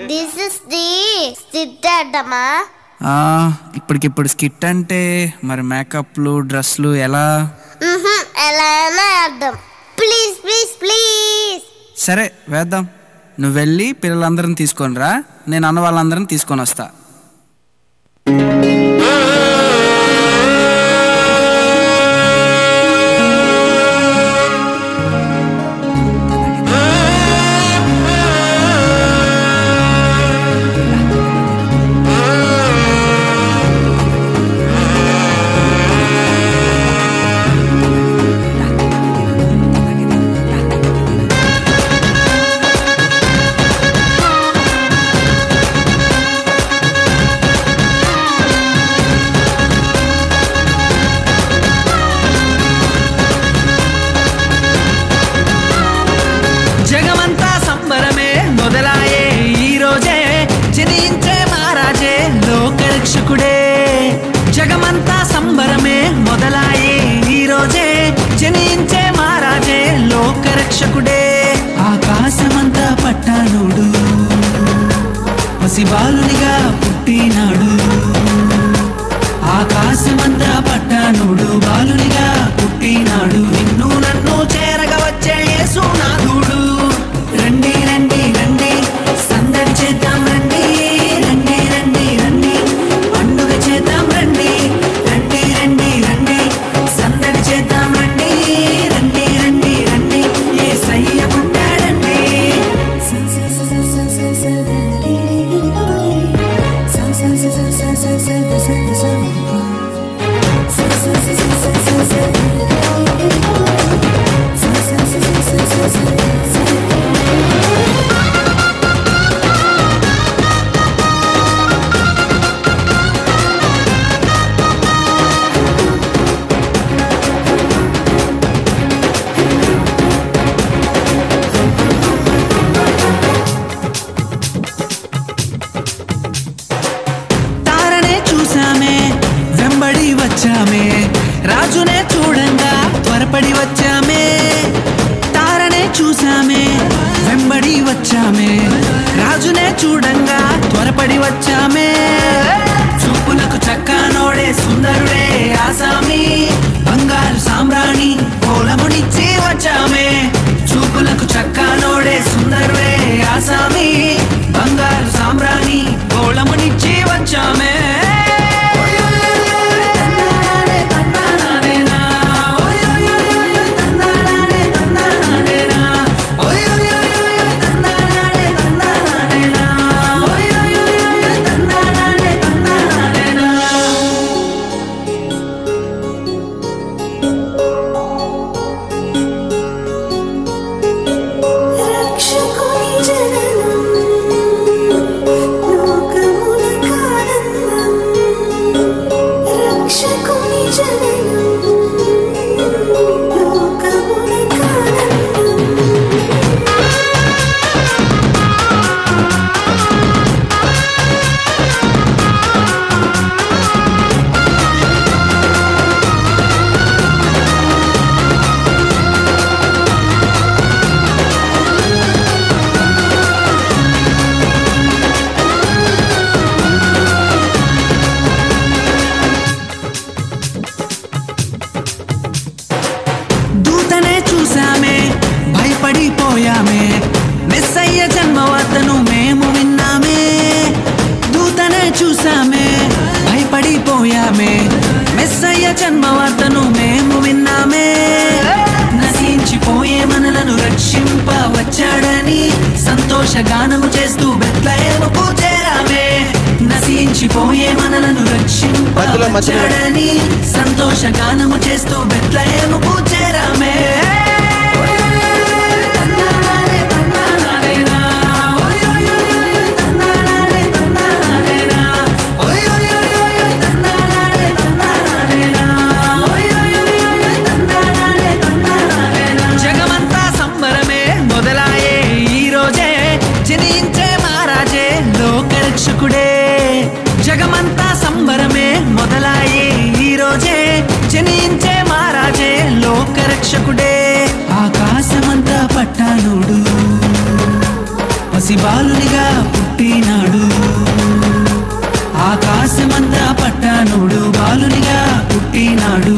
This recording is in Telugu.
దిస్ ఇస్ ది స్కిట్ అడ్డమా. ఇప్పటికిప్పుడు స్కిట్ అంటే మరి మేకప్లు డ్రెస్లు ఎలా ఎలా అయినా అర్థం. Please please please. సరే వేద్దాం. నువ్వు వెళ్ళి పిల్లలందరిని తీసుకొని రా, నేను అన్న వాళ్ళందరిని తీసుకొని వస్తా. జగమంతా సంబరమే మొదలాయే ఈ రోజే, జనించే మహారాజే లోకరక్షకుడే. ఆకాశమంతా పట్టానుడు, పసిబాలునిగా పుట్టినాడు. ఆకాశమంతా పట్టానుడు, బాలునిగా పుట్టినాడు. నిన్ను నన్ను చేరగా వచ్చే యేసునాథుడు. రండి రండి రండి, సందడి చేద్దాం రండి. రండి రండి రండి, పండుగ చేద్దాం రండి. రండి రండి రండి, సందడి చేద్దాం రండి. రండి రండి రండి, యేసయ్య పుట్టాడండి. రాజునే చూడంగా త్వరపడి వచ్చామే. తారనే చూసామే, వెంబడి వచ్చామే. రాజునే చూడంగా త్వరపడి వచ్చామే. చూపులకు చక్కానోడే సుందరుడే ఆసామి, బంగారు సామ్రాణి కోలమునిచ్చి వచ్చామే. చూపులకు చక్కానోడే సుందరుడే ఆసామి, బంగారు సామ్రాణి కోలమునిచ్చి వచ్చామే. భయపడిపోయామే, మెస్సయ్య జన్మవార్తను మేము విన్నామే. దూతనే చూసామే, భయపడిపోయామే. మెస్సయ్య జన్మవార్తను మేము విన్నామే. నశించిపోయే మనలను రక్షింప వచ్చాడని సంతోషగానము చేస్తూ బెత్లెహేముకు చేరామే. నశించిపోయే మనలను రక్షింప వచ్చాడని సంతోషగానము చేస్తూ బెత్లెహేముకు చేరామే. జగమంతా సంబరమే మొదలాయే ఈ రోజే, జనించే మహారాజే లోకరక్షకుడే. జగమంతా సంబరమే మొదలాయే ఈ రోజే, జనించే మహారాజే లోకరక్షకుడే. ఆకాశమంతా పట్టానుడు, పసి బాలునిగా పుట్టినాడు, ఆకాశమంతా పట్టానుడు బాలునిగా పుట్టినాడు.